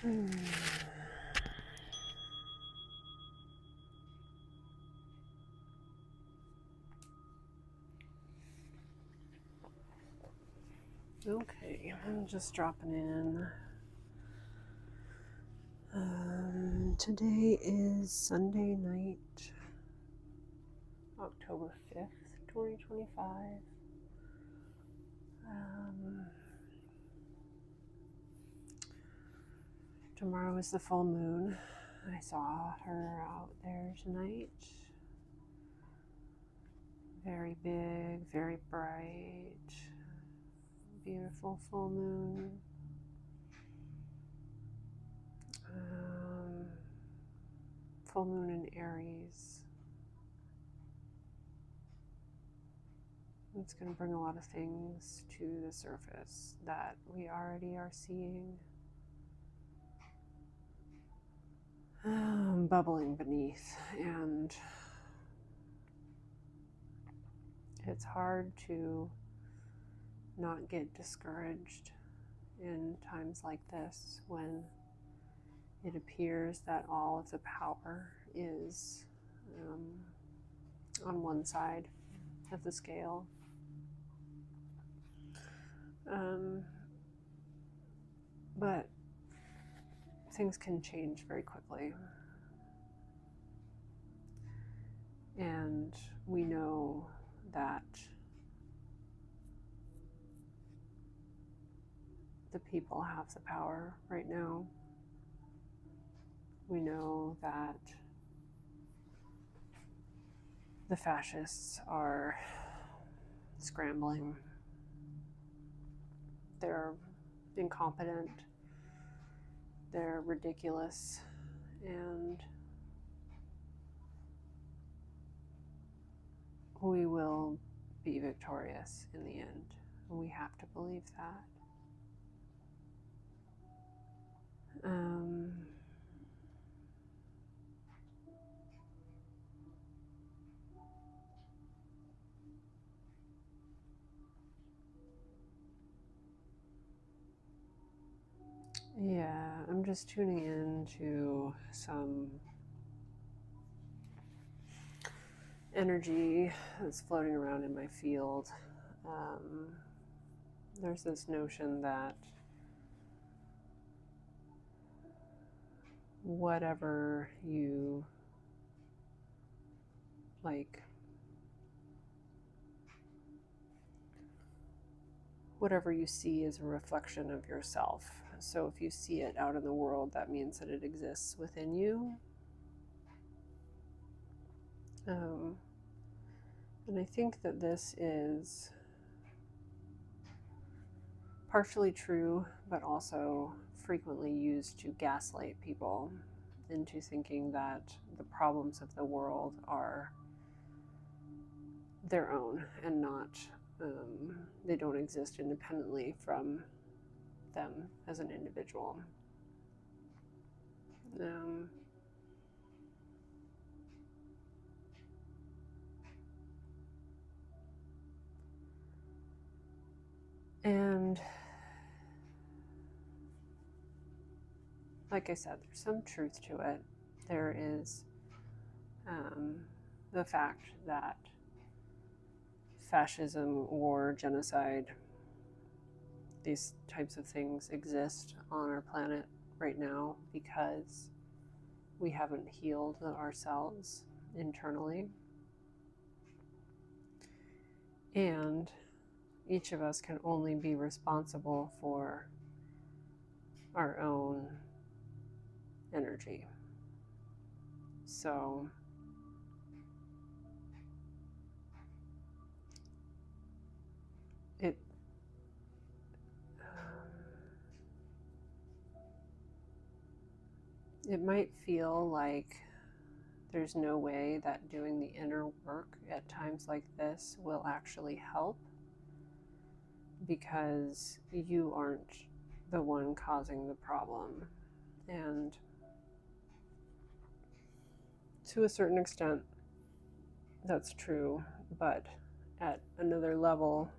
Okay, I'm just dropping in. Today is Sunday night, October 5th, 2025. Tomorrow is the full moon. I saw her out there tonight. Very big, very bright, beautiful full moon. Full moon in Aries. It's going to bring a lot of things to the surface that we already are seeing, bubbling beneath. And it's hard to not get discouraged in times like this when it appears that all of the power is on one side of the scale. But things can change very quickly. And we know that the people have the power right now. We know that the fascists are scrambling. They're incompetent. They're ridiculous. And we will be victorious in the end. We have to believe that. Yeah, I'm just tuning in to some energy that's floating around in my field. There's this notion that whatever you like, whatever you see is a reflection of yourself. So if you see it out in the world, that means that it exists within you. And I think that this is partially true, but also frequently used to gaslight people into thinking that the problems of the world are their own and not, they don't exist independently from them as an individual. And like I said, there's some truth to it. There is the fact that fascism, war, genocide, these types of things exist on our planet right now because we haven't healed ourselves internally. And each of us can only be responsible for our own energy. So it might feel like there's no way that doing the inner work at times like this will actually help, because you aren't the one causing the problem. And to a certain extent, that's true, but at another level,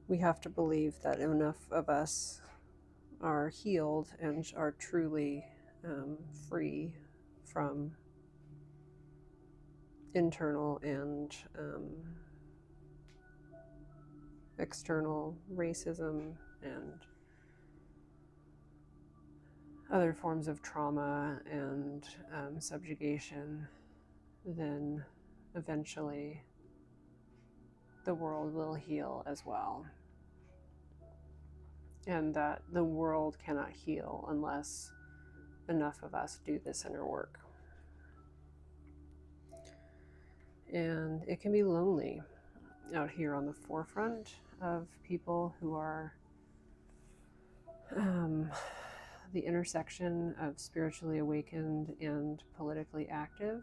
we have to believe that enough of us are healed and are truly free from internal and external racism and other forms of trauma and subjugation, then eventually the world will heal as well. And that the world cannot heal unless enough of us do this inner work. And it can be lonely out here on the forefront of people who are the intersection of spiritually awakened and politically active.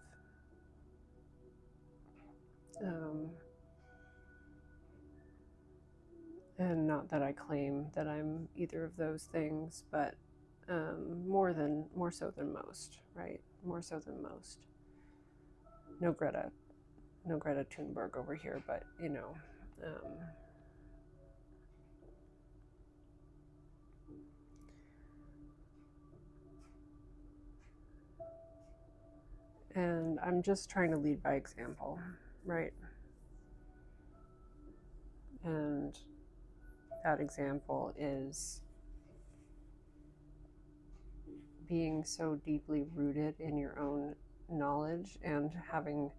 And not that I claim that I'm either of those things, but more so than most, right? More so than most. No Greta Thunberg over here, but you know, and I'm just trying to lead by example, right? And that example is being so deeply rooted in your own knowledge and having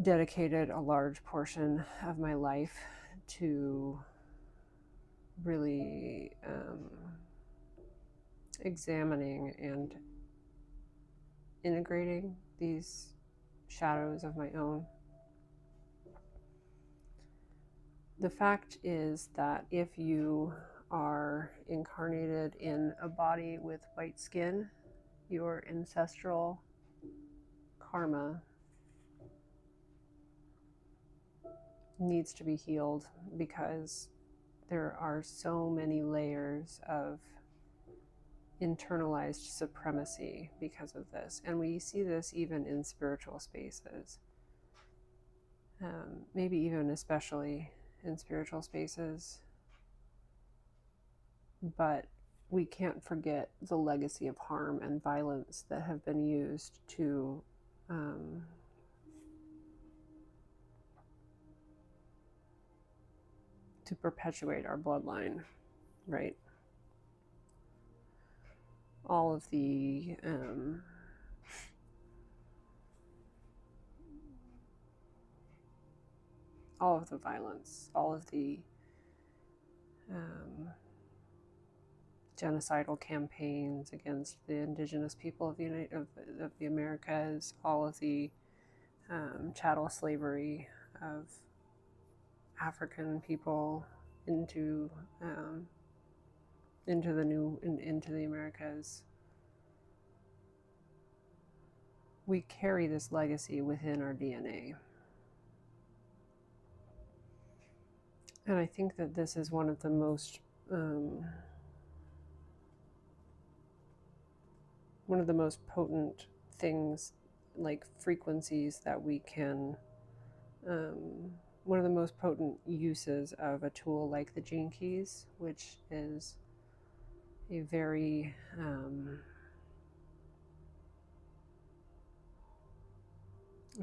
dedicated a large portion of my life to really examining and integrating these shadows of my own. The fact is that if you are incarnated in a body with white skin, your ancestral karma needs to be healed, because there are so many layers of internalized supremacy because of this. And we see this even in spiritual spaces, maybe even especially in spiritual spaces. But we can't forget the legacy of harm and violence that have been used to perpetuate our bloodline, right? All of the violence, all of the genocidal campaigns against the indigenous people of the Americas, all of the chattel slavery of African people into the Americas. We carry this legacy within our DNA. And I think that this is one of the most potent things, like frequencies that we can, one of the most potent uses of a tool like the Gene Keys, which is a very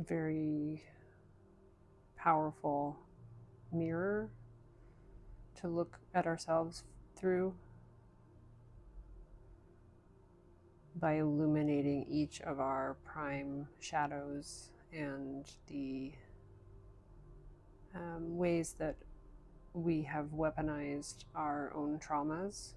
very powerful mirror to look at ourselves through by illuminating each of our prime shadows and the ways that we have weaponized our own traumas.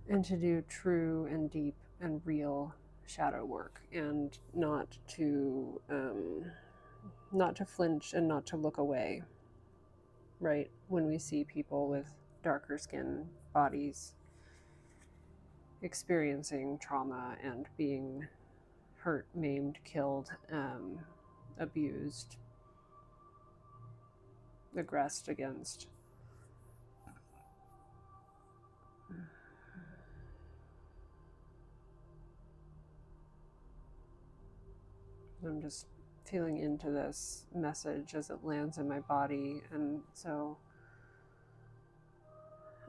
And to do true and deep and real shadow work, and not to flinch and not to look away, right? When we see people with darker skin bodies experiencing trauma and being hurt, maimed, killed, abused, aggressed against. I'm just feeling into this message as it lands in my body. And so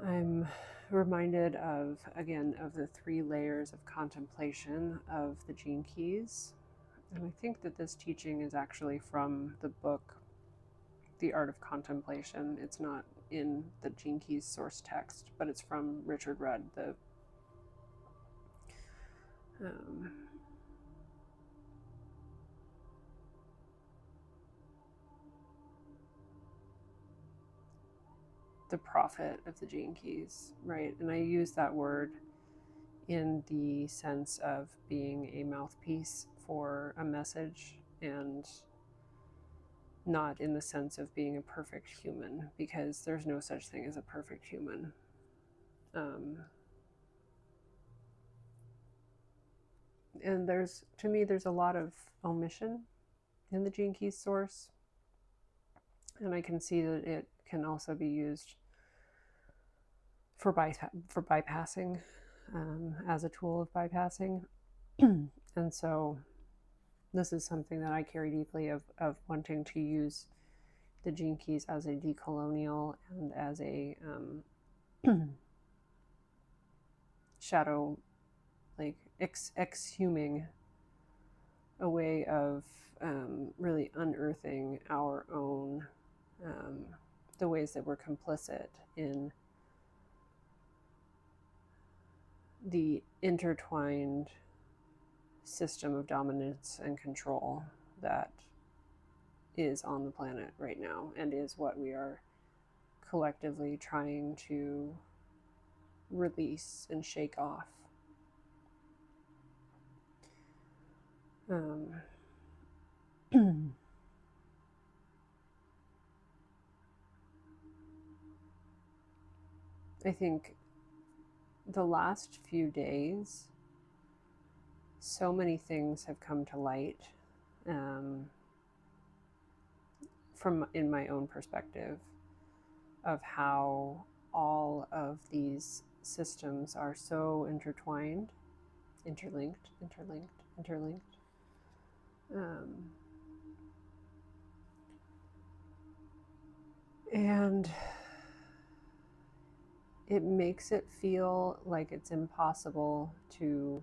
I'm reminded of, again, of the 3 layers of contemplation of the Gene Keys. And I think that this teaching is actually from the book, The Art of Contemplation. It's not in the Gene Keys source text, but it's from Richard Rudd, the prophet of the Gene Keys, right? And I use that word in the sense of being a mouthpiece for a message, and not in the sense of being a perfect human, because there's no such thing as a perfect human. And to me, there's a lot of omission in the Gene Keys source, and I can see that it can also be used for bypassing, as a tool of bypassing. And so this is something that I carry deeply, of wanting to use the Gene Keys as a decolonial and as a shadow, like exhuming a way of really unearthing our own, the ways that we're complicit in the intertwined system of dominance and control that is on the planet right now, and is what we are collectively trying to release and shake off. I think the last few days, so many things have come to light, from in my own perspective, of how all of these systems are so intertwined, interlinked. And it makes it feel like it's impossible to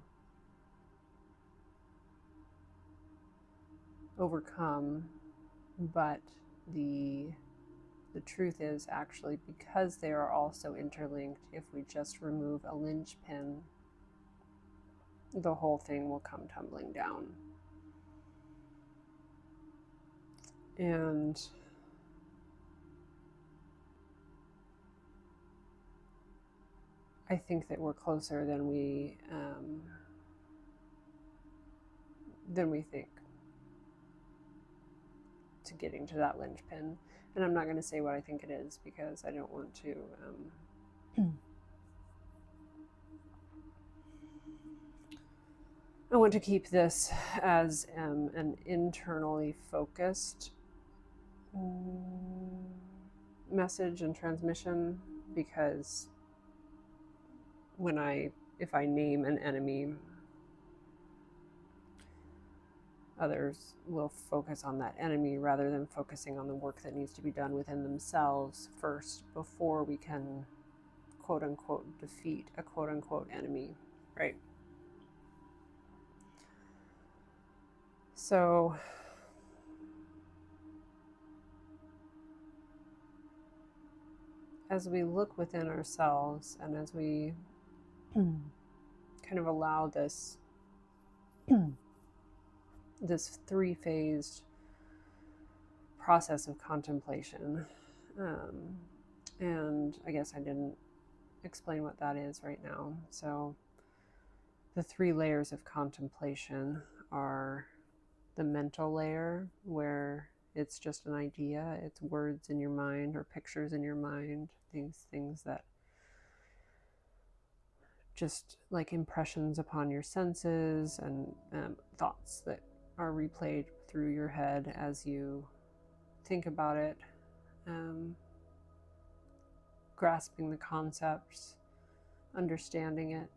overcome, but the truth is, actually, because they are all so interlinked, if we just remove a linchpin, the whole thing will come tumbling down. And I think that we're closer than we think to getting to that linchpin. And I'm not going to say what I think it is, because I don't want to I want to keep this as an internally focused message and transmission, because if I name an enemy, others will focus on that enemy rather than focusing on the work that needs to be done within themselves first, before we can quote unquote defeat a quote unquote enemy, right? So as we look within ourselves, and as we kind of allow this this 3-phased process of contemplation, and I guess I didn't explain what that is right now. So the 3 layers of contemplation are the mental layer, where it's just an idea, it's words in your mind or pictures in your mind, these things that just like impressions upon your senses, and thoughts that are replayed through your head as you think about it, grasping the concepts, understanding it.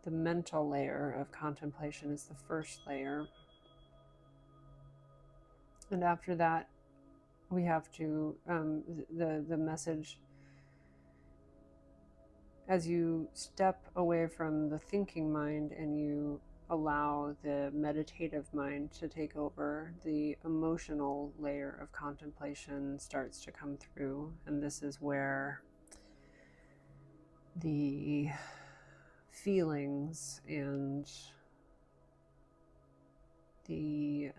the mental layer of contemplation is the first layer. And after that, we have to, the message, as you step away from the thinking mind and you allow the meditative mind to take over, the emotional layer of contemplation starts to come through. And this is where the feelings and the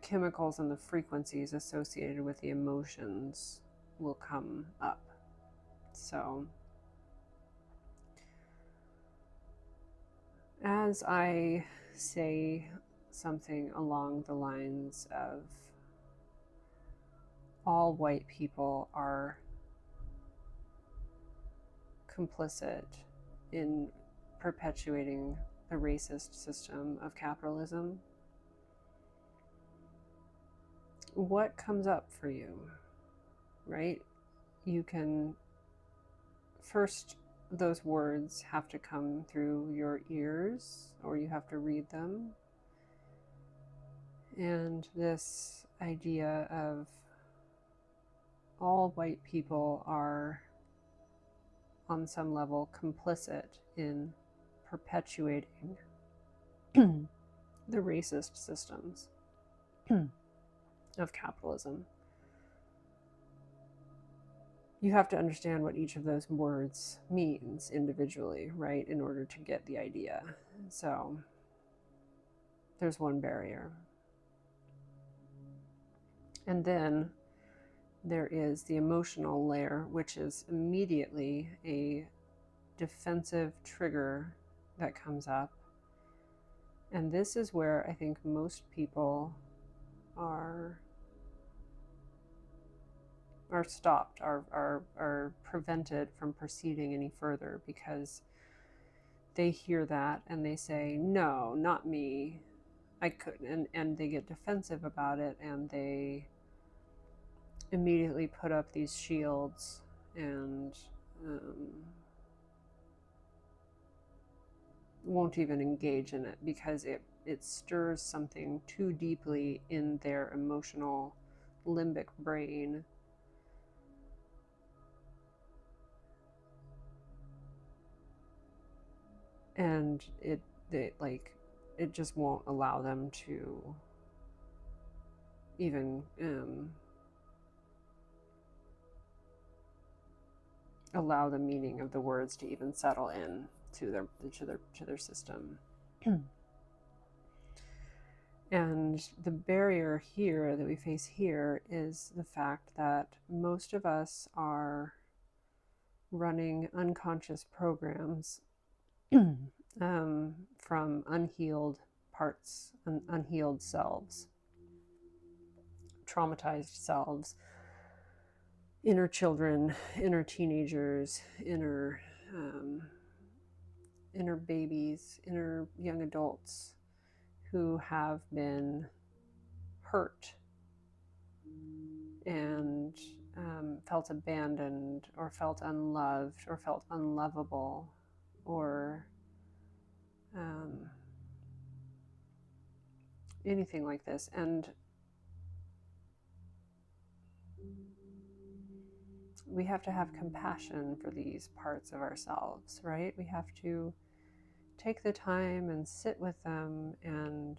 chemicals and the frequencies associated with the emotions will come up. So as I say something along the lines of all white people are complicit in perpetuating the racist system of capitalism, what comes up for you, right? You can first, those words have to come through your ears, or you have to read them. And this idea of all white people are on some level complicit in perpetuating the racist systems of capitalism. You have to understand what each of those words means individually, right, in order to get the idea. So there's one barrier. And then there is the emotional layer, which is immediately a defensive trigger that comes up. And this is where I think most people are stopped, are prevented from proceeding any further, because they hear that and they say, no, not me, I couldn't, and they get defensive about it, and they immediately put up these shields and won't even engage in it, because it stirs something too deeply in their emotional limbic brain. And it just won't allow them to even allow the meaning of the words to even settle in to their system. And the barrier here that we face here is the fact that most of us are running unconscious programs from unhealed parts, unhealed selves, traumatized selves, inner children, inner teenagers, inner babies, inner young adults who have been hurt and felt abandoned, or felt unloved, or felt unlovable, or anything like this. And we have to have compassion for these parts of ourselves, right? We have to take the time and sit with them and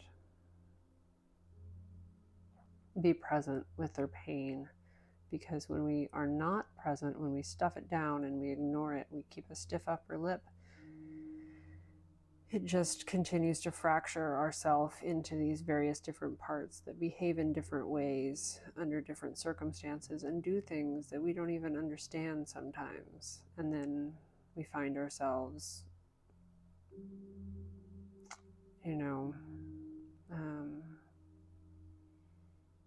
be present with their pain. Because when we are not present, when we stuff it down and we ignore it, we keep a stiff upper lip, it just continues to fracture ourselves into these various different parts that behave in different ways under different circumstances and do things that we don't even understand sometimes. And then we find ourselves,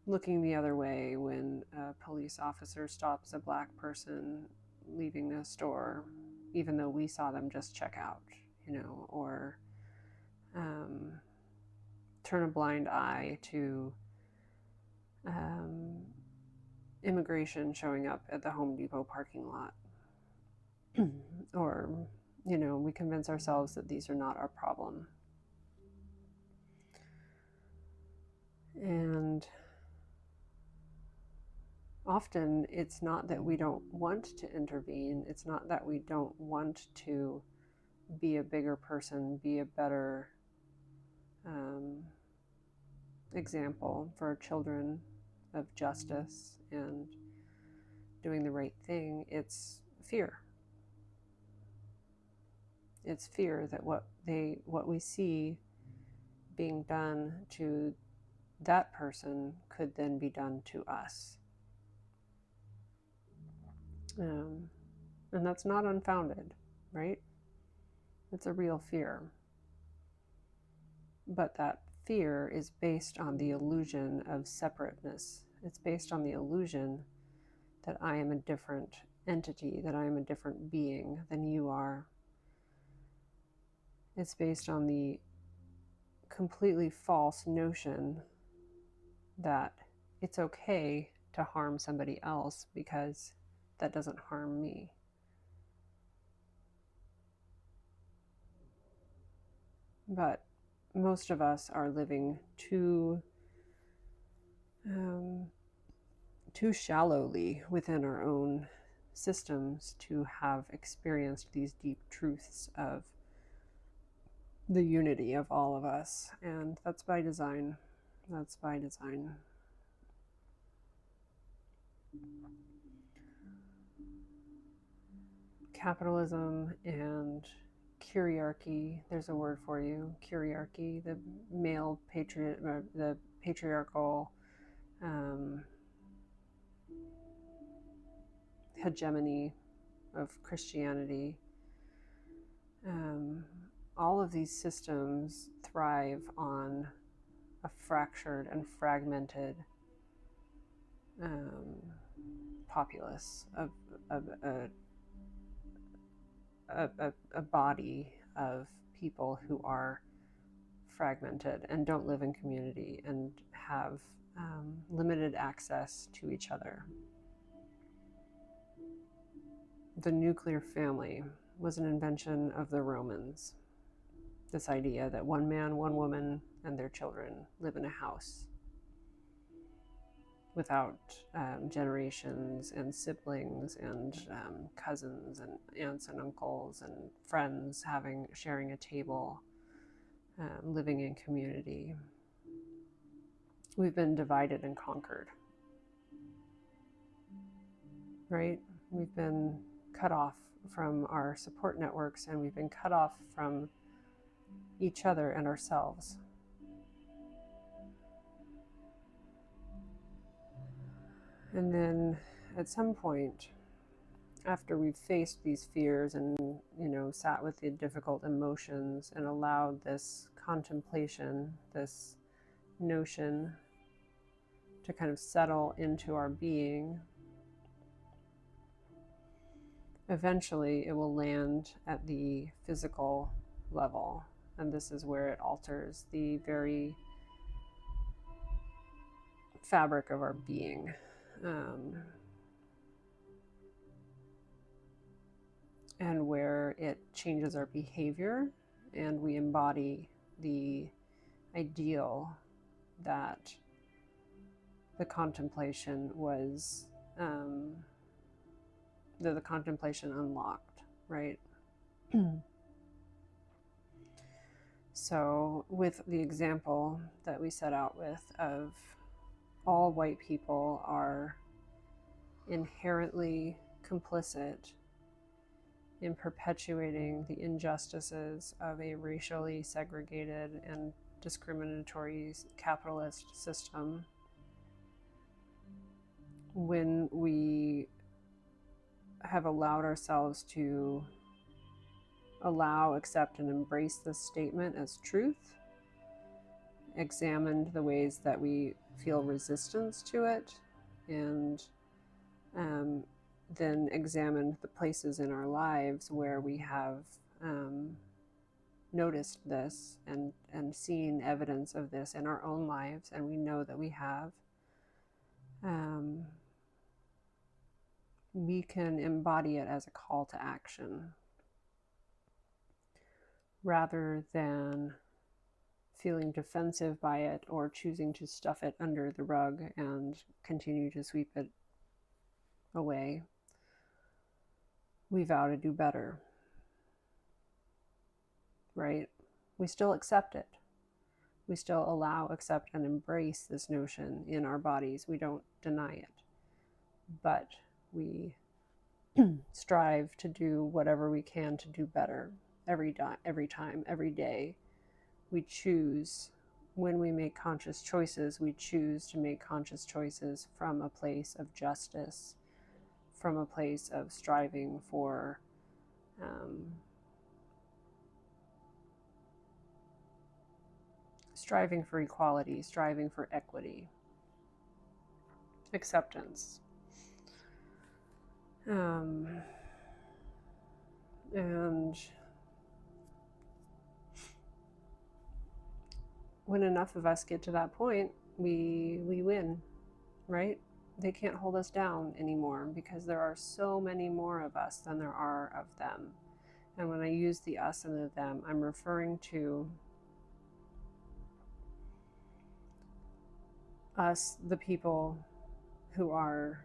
looking the other way when a police officer stops a black person leaving a store, even though we saw them just check out, or turn a blind eye to immigration showing up at the Home Depot parking lot. or, we convince ourselves that these are not our problem. And often it's not that we don't want to intervene, it's not that we don't want to be a bigger person, be a better example for our children of justice and doing the right thing. It's fear. It's fear that what we see being done to that person could then be done to us. And that's not unfounded, right? It's a real fear. But that fear is based on the illusion of separateness. It's based on the illusion that I am a different entity, that I am a different being than you are. It's based on the completely false notion that it's okay to harm somebody else because that doesn't harm me. But most of us are living too shallowly within our own systems to have experienced these deep truths of the unity of all of us. And that's by design. That's by design. Capitalism and kyriarchy, there's a word for you, kyriarchy, the male the patriarchal hegemony of Christianity. All of these systems thrive on a fractured and fragmented populace, a body of people who are fragmented and don't live in community and have limited access to each other. The nuclear family was an invention of the Romans. This idea that one man, one woman, and their children live in a house without generations and siblings and cousins and aunts and uncles and friends sharing a table, living in community. We've been divided and conquered, right? We've been cut off from our support networks, and we've been cut off from each other and ourselves. And then at some point, after we've faced these fears and, sat with the difficult emotions and allowed this contemplation, this notion to kind of settle into our being, eventually it will land at the physical level. And this is where it alters the very fabric of our being. And where it changes our behavior, and we embody the ideal that the contemplation was, that the contemplation unlocked, right? So with the example that we set out with of all white people are inherently complicit in perpetuating the injustices of a racially segregated and discriminatory capitalist system, when we have allowed ourselves to accept, and embrace this statement as truth, examined the ways that we feel resistance to it, and then examined the places in our lives where we have noticed this and seen evidence of this in our own lives, and we know that we have. we can embody it as a call to action rather than feeling defensive by it or choosing to stuff it under the rug and continue to sweep it away. We vow to do better, right? We still accept it. We still allow, accept, and embrace this notion in our bodies. We don't deny it, but we strive to do whatever we can to do better every time, every day. We choose, when we make conscious choices, we choose to make conscious choices from a place of justice, from a place of striving for equality, striving for equity, acceptance. And when enough of us get to that point, we win, right? They can't hold us down anymore because there are so many more of us than there are of them. And when I use the us and the them, I'm referring to us, the people who are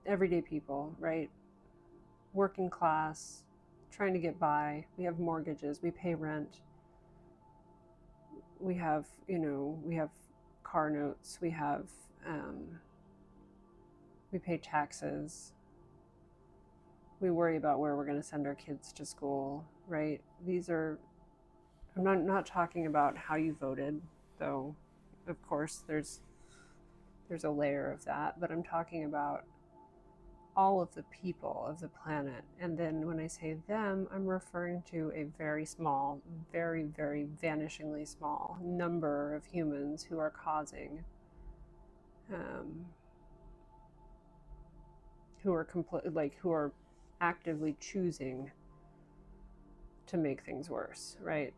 everyday people, right? Working class, trying to get by. We have mortgages, we pay rent. We have, we have car notes, we have, we pay taxes. We worry about where we're going to send our kids to school, right? These are, I'm not talking about how you voted, though, of course, there's a layer of that, but I'm talking about all of the people of the planet. And then when I say them, I'm referring to a very small, very, very vanishingly small number of humans who are causing, who are actively choosing to make things worse, right?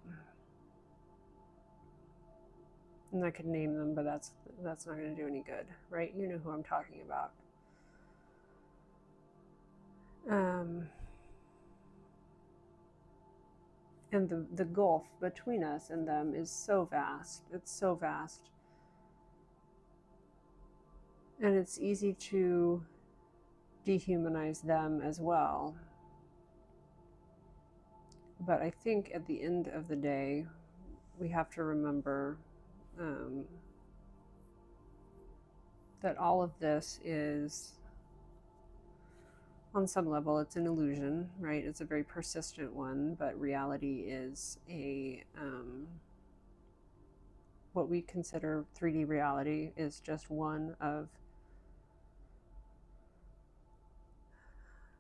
And I could name them, but that's not going to do any good, right? You know who I'm talking about. And the gulf between us and them is so vast. It's so vast. And it's easy to dehumanize them as well. But I think at the end of the day, we have to remember that all of this is, on some level, it's an illusion, right? It's a very persistent one, but reality is what we consider 3D reality is just one of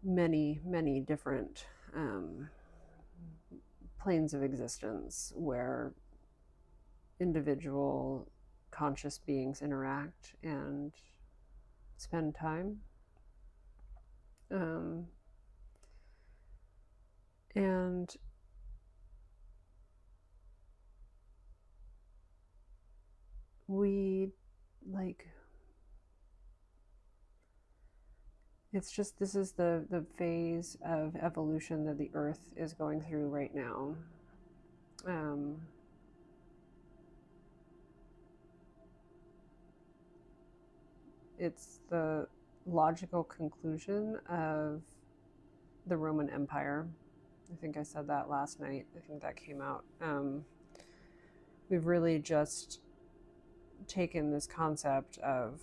many, many different planes of existence where individual conscious beings interact and spend time. And we it's just, this is the phase of evolution that the earth is going through right now. It's the logical conclusion of the Roman Empire. I think I said that last night. I think that came out. We've really just taken this concept of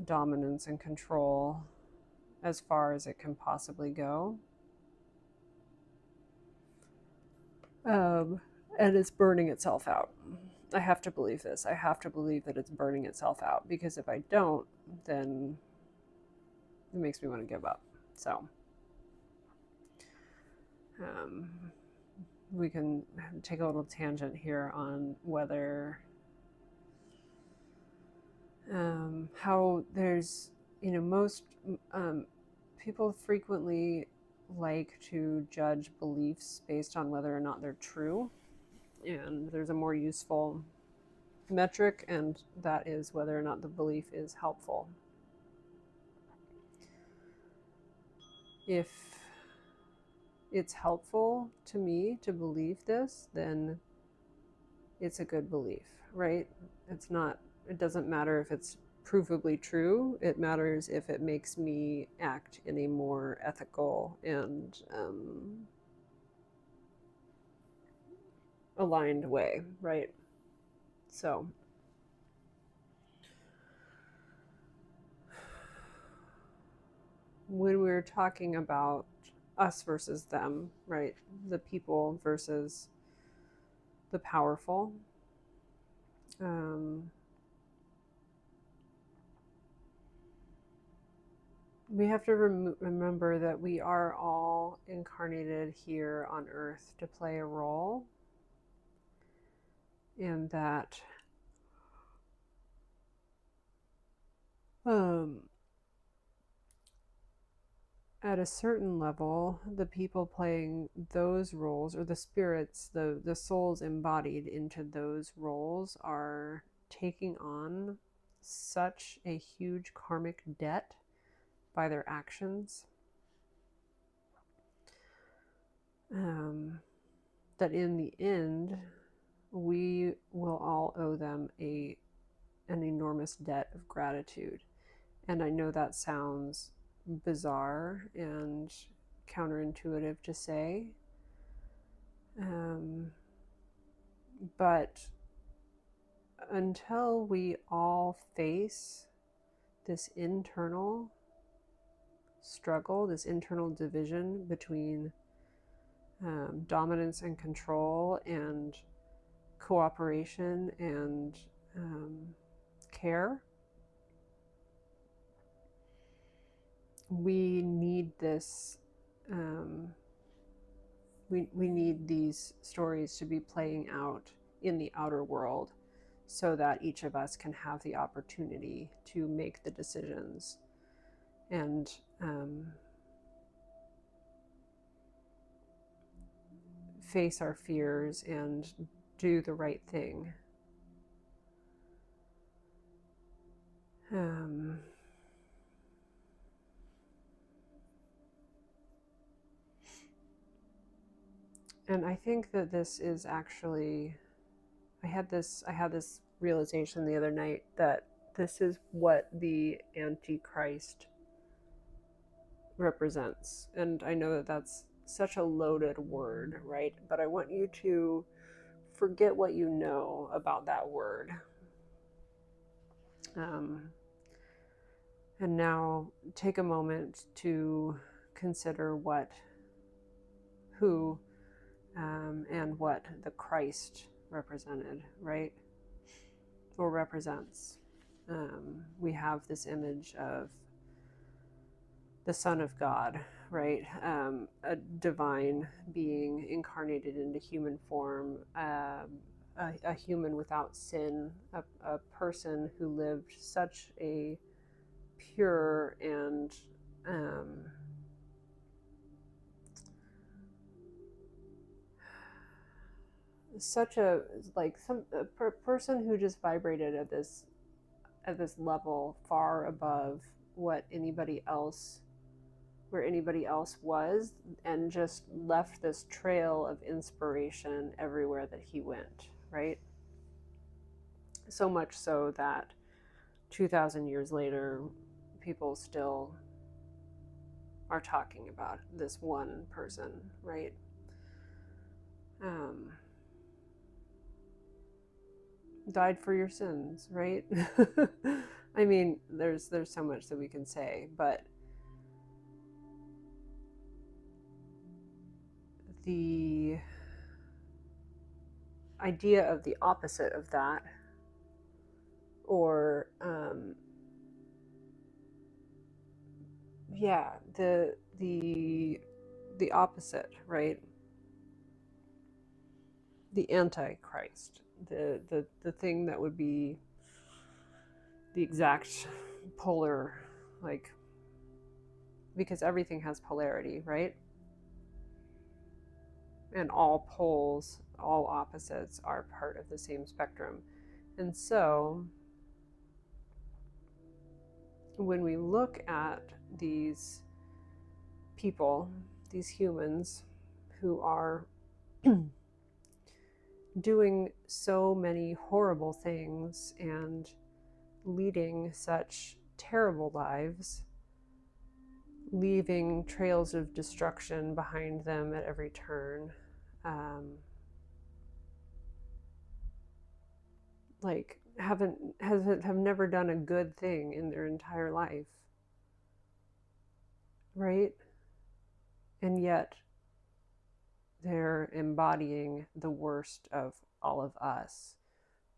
dominance and control as far as it can possibly go. And it's burning itself out. I have to believe this. I have to believe that it's burning itself out, because if I don't, then it makes me want to give up. So we can take a little tangent here on whether how there's, most people frequently like to judge beliefs based on whether or not they're true, and there's a more useful metric, and that is whether or not the belief is helpful. If it's helpful to me to believe this, then it's a good belief, right? It doesn't matter if it's provably true. It matters if it makes me act in a more ethical and aligned way, right? So when we're talking about us versus them, right? The people versus the powerful. We have to remember that we are all incarnated here on Earth to play a role, and that at a certain level, the people playing those roles, or the spirits, the souls embodied into those roles, are taking on such a huge karmic debt by their actions, that in the end, we will all owe them an enormous debt of gratitude. And I know that sounds bizarre and counterintuitive to say, but until we all face this internal struggle, this internal division between dominance and control, and cooperation and care, we need this. We need these stories to be playing out in the outer world, so that each of us can have the opportunity to make the decisions and face our fears and do the right thing. And I think that this is actually, I had this realization the other night that this is what the Antichrist represents. And I know that that's such a loaded word, right? But I want you to forget what you know about that word. And now take a moment to consider who, and what the Christ represented, right? Or represents. We have this image of the Son of God, right? A divine being incarnated into human form, a human without sin, a person who lived such a pure and such a person who just vibrated at this level far above what anybody else where anybody else was, and just left this trail of inspiration everywhere that he went, right? So much so that 2,000 years later, people still are talking about this one person, right? Died for your sins, right? I mean, there's so much that we can say, but the idea of the opposite of that, or the opposite, right? The Antichrist, the thing that would be the exact polar, like, because everything has polarity, right? And all poles, all opposites are part of the same spectrum. And so when we look at these people, these humans who are doing so many horrible things and leading such terrible lives, leaving trails of destruction behind them at every turn, um, like have never done a good thing in their entire life, right? And yet they're embodying the worst of all of us,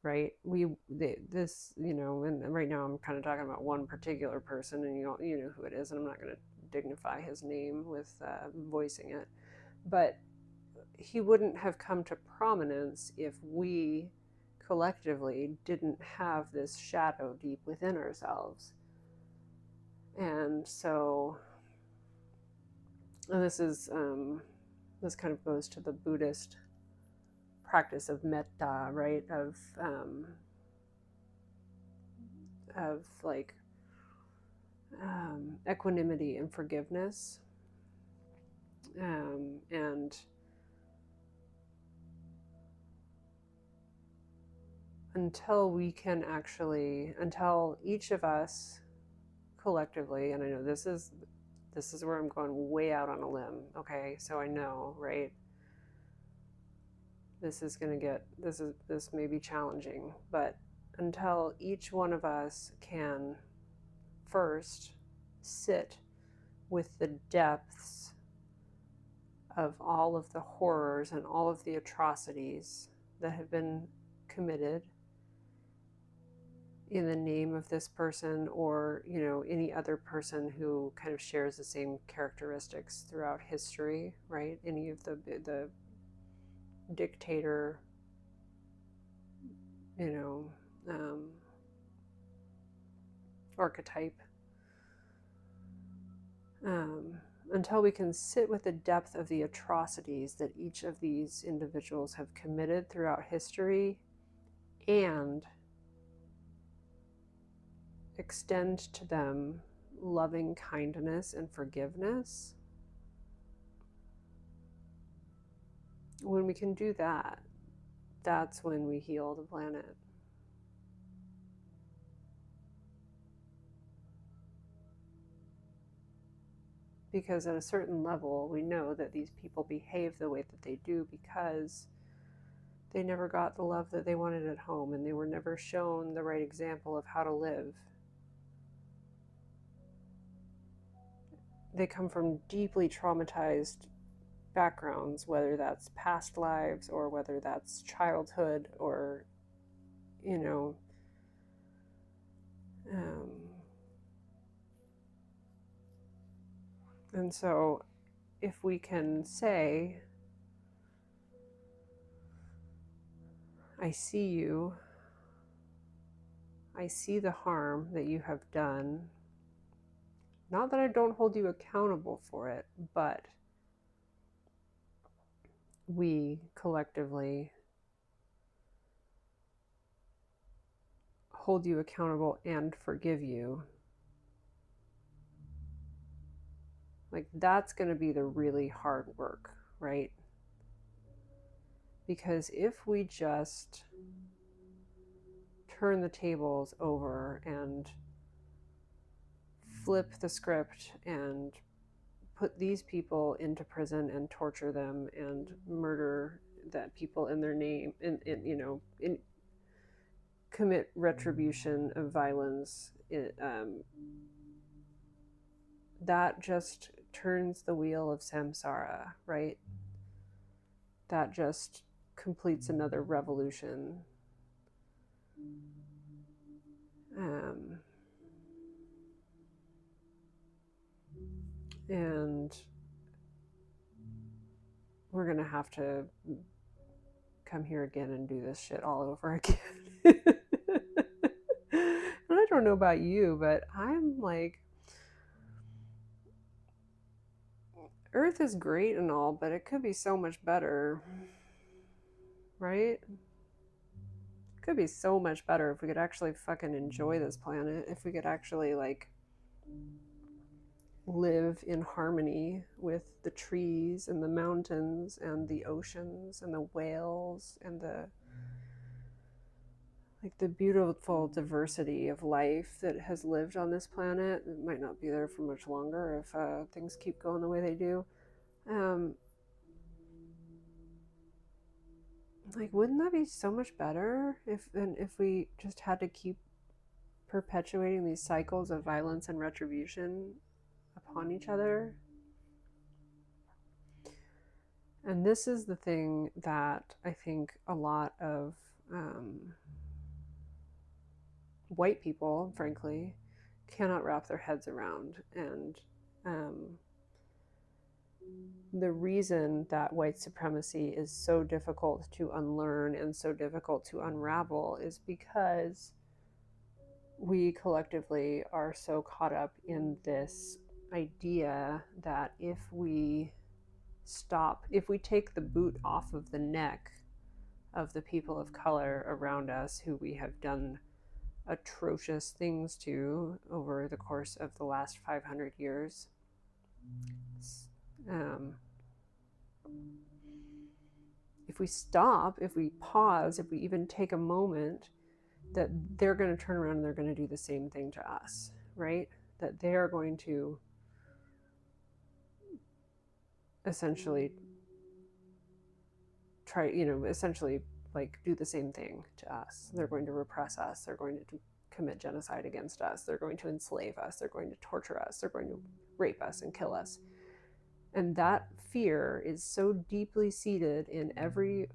right? This, and right now I'm kind of talking about one particular person, and you know who it is, and I'm not going to dignify his name with voicing it, but he wouldn't have come to prominence if we collectively didn't have this shadow deep within ourselves. And so, and this kind of goes to the Buddhist practice of metta, right? Of like equanimity and forgiveness, and until each of us collectively, and I know this is where I'm going way out on a limb, okay? So I know, right? This may be challenging, but until each one of us can first sit with the depths of all of the horrors and all of the atrocities that have been committed in the name of this person, or any other person who kind of shares the same characteristics throughout history, right? Any of the dictator, you know archetype, until we can sit with the depth of the atrocities that each of these individuals have committed throughout history, and extend to them loving kindness and forgiveness. When we can do that, that's when we heal the planet. Because at a certain level, we know that these people behave the way that they do because they never got the love that they wanted at home, and they were never shown the right example of how to live. They come from deeply traumatized backgrounds, whether that's past lives or whether that's childhood, or, you know, and so if we can say, I see you, I see the harm that you have done, not that I don't hold you accountable for it, but we collectively hold you accountable and forgive you. Like, that's going to be the really hard work, right? Because if we just turn the tables over and flip the script and put these people into prison and torture them and murder that people in their name, in commit retribution of violence, that just turns the wheel of samsara, right? That just completes another revolution. And we're going to have to come here again and do this shit all over again. And I don't know about you, but I'm like, Earth is great and all, but it could be so much better, right? could be so much better if we could actually fucking enjoy this planet, if we could actually like live in harmony with the trees and the mountains and the oceans and the whales and the beautiful diversity of life that has lived on this planet. It might not be there for much longer if things keep going the way they do. Like, wouldn't that be so much better if we just had to keep perpetuating these cycles of violence and retribution upon each other? And this is the thing that I think a lot of white people, frankly, cannot wrap their heads around. And the reason that white supremacy is so difficult to unlearn and so difficult to unravel is because we collectively are so caught up in this idea that if we take the boot off of the neck of the people of color around us who we have done atrocious things to over the course of the last 500 years, if we stop, if we pause, if we even take a moment, that they're going to turn around and they're going to do the same thing to us, right? That they are going to essentially try, essentially like do the same thing to us. They're going to repress us. They're going to commit genocide against us. They're going to enslave us. They're going to torture us. They're going to rape us and kill us. And that fear is so deeply seated in every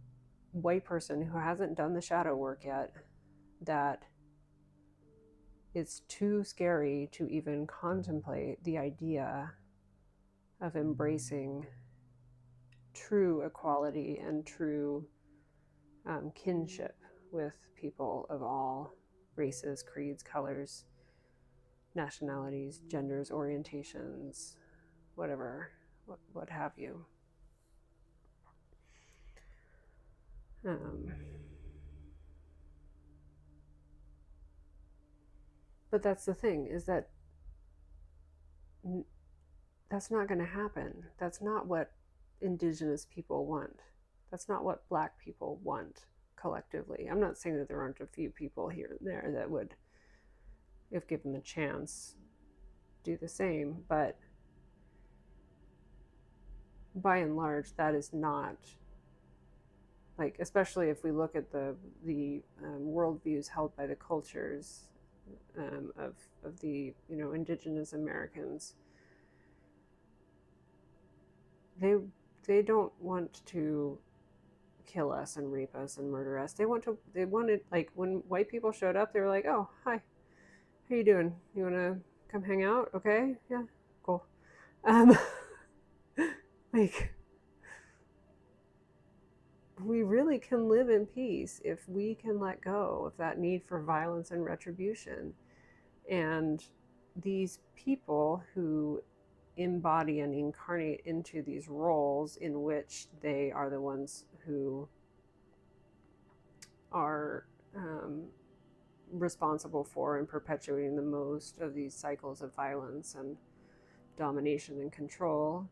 white person who hasn't done the shadow work yet that it's too scary to even contemplate the idea of embracing true equality and true kinship with people of all races, creeds, colors, nationalities, genders, orientations, whatever, what have you. But that's the thing, is that that's not going to happen. That's not what Indigenous people want. That's not what Black people want collectively. I'm not saying that there aren't a few people here and there that would, if given the chance, do the same, but by and large, that is not, like, especially if we look at the worldviews held by the cultures of the Indigenous Americans. They don't want to kill us and rape us and murder us. They wanted, like, when white people showed up, they were like, oh, hi, how you doing? You want to come hang out? Okay, yeah, cool. Like, we really can live in peace if we can let go of that need for violence and retribution. And these people who embody and incarnate into these roles in which they are the ones who are responsible for and perpetuating the most of these cycles of violence and domination and control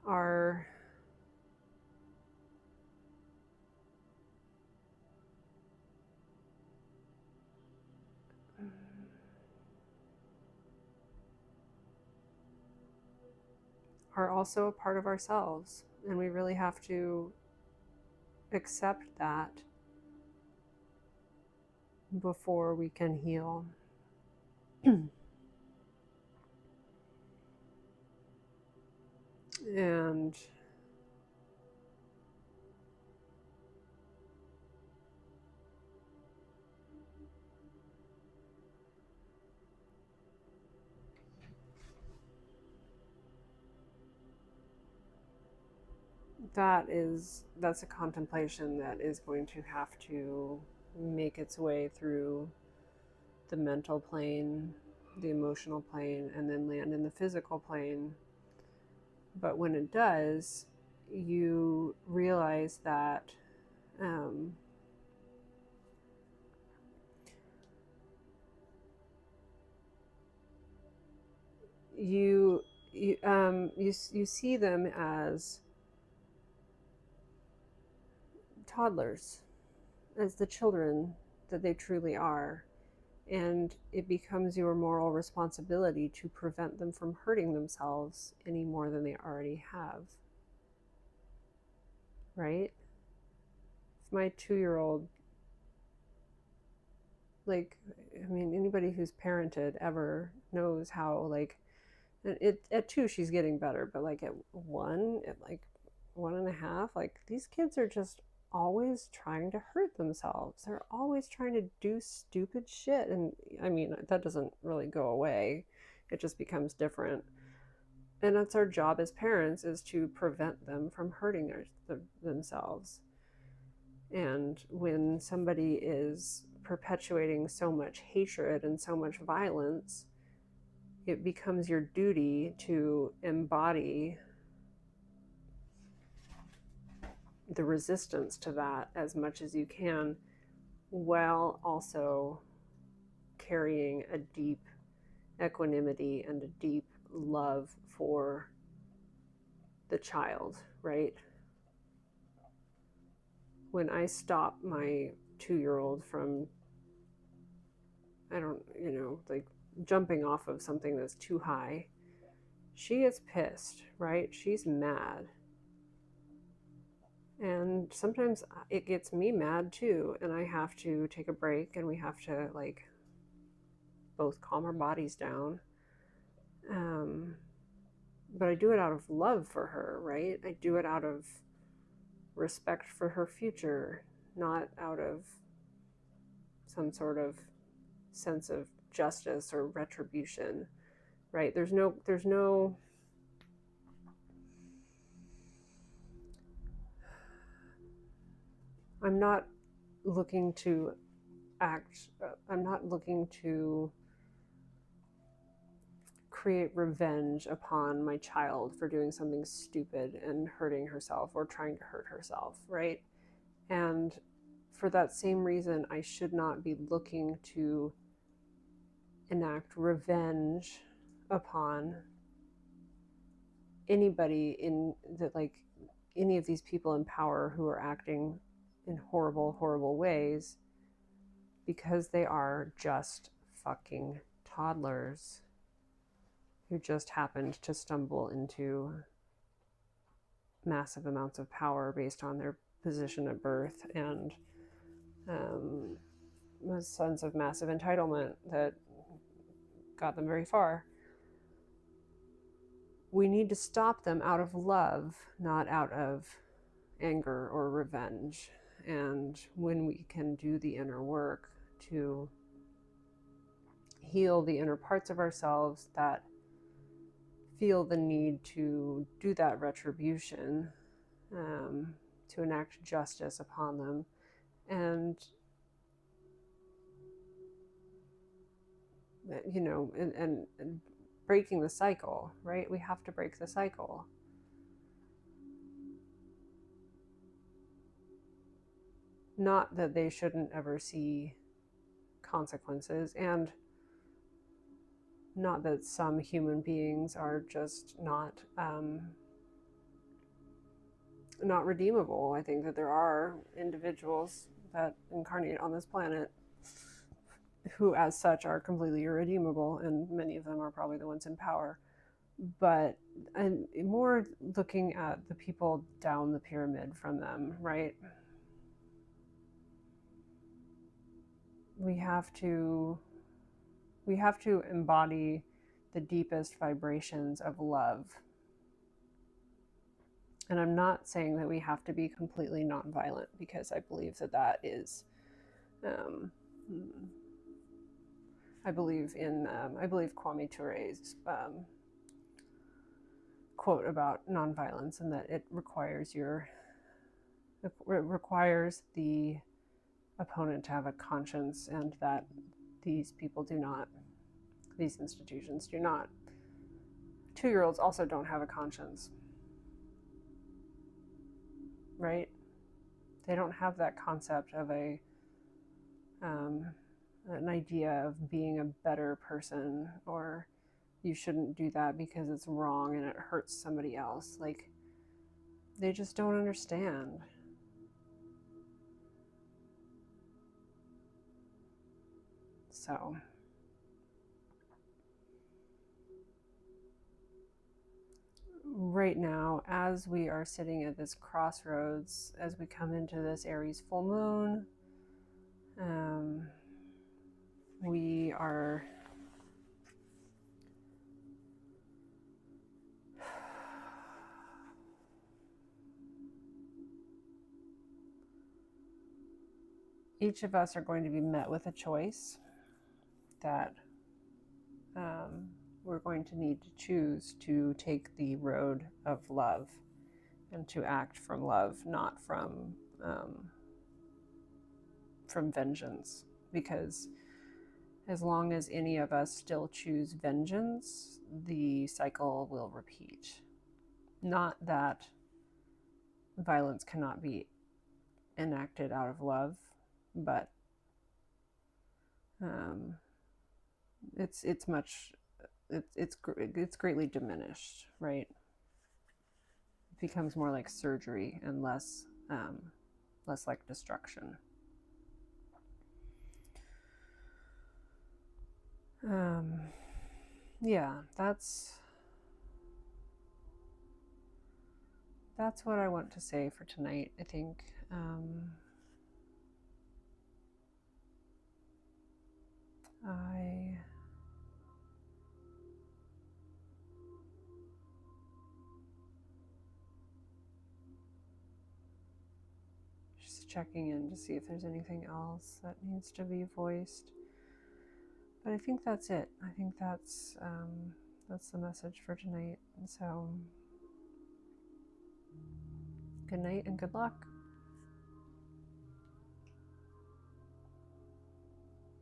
are also a part of ourselves, and we really have to accept that before we can heal. And that's a contemplation that is going to have to make its way through the mental plane, the emotional plane, and then land in the physical plane. But when it does, you realize that You see them as toddlers, as the children that they truly are, and it becomes your moral responsibility to prevent them from hurting themselves any more than they already have. Right? If my 2-year-old, like, I mean, anybody who's parented ever knows how, like, at 2 she's getting better, but like at 1, at like 1.5, like these kids are just always trying to hurt themselves. They're always trying to do stupid shit, and I mean that doesn't really go away. It just becomes different, and that's our job as parents, is to prevent them from hurting themselves. And when somebody is perpetuating so much hatred and so much violence, it becomes your duty to embody the resistance to that as much as you can, while also carrying a deep equanimity and a deep love for the child, right? When I stop my 2-year-old from, I don't, like jumping off of something that's too high, she gets pissed, right? She's mad. And sometimes it gets me mad too, and I have to take a break, and we have to like both calm our bodies down. But I do it out of love for her, right? I do it out of respect for her future, not out of some sort of sense of justice or retribution, right? There's no I'm not looking to I'm not looking to create revenge upon my child for doing something stupid and hurting herself or trying to hurt herself, right? And for that same reason, I should not be looking to enact revenge upon anybody in the, like, any of these people in power who are acting in horrible, horrible ways, because they are just fucking toddlers who just happened to stumble into massive amounts of power based on their position at birth, and a sense of massive entitlement that got them very far. We need to stop them out of love, not out of anger or revenge. And when we can do the inner work to heal the inner parts of ourselves that feel the need to do that retribution, to enact justice upon them, and and breaking the cycle, right? We have to break the cycle. Not that they shouldn't ever see consequences, and not that some human beings are just not redeemable. I think that there are individuals that incarnate on this planet who, as such, are completely irredeemable, and many of them are probably the ones in power. But and more looking at the people down the pyramid from them, right? We have to embody the deepest vibrations of love. And I'm not saying that we have to be completely nonviolent, because I believe that is I believe Kwame Ture's quote about nonviolence, and that it requires the opponent to have a conscience, and that these people do not. These institutions do not. 2-year-olds also don't have a conscience, right? They don't have that concept of an idea of being a better person, or you shouldn't do that because it's wrong and it hurts somebody else. Like, they just don't understand. So right now, as we are sitting at this crossroads, as we come into this Aries full moon, we are each of us are going to be met with a choice that we're going to need to choose to take the road of love and to act from love, not from vengeance. Because as long as any of us still choose vengeance, the cycle will repeat. Not that violence cannot be enacted out of love, but it's greatly diminished, right? It becomes more like surgery and less like destruction. Yeah, that's what I want to say for tonight. I think I just checking in to see if there's anything else that needs to be voiced. But I think that's it. I think that's the message for tonight. And so, good night and good luck.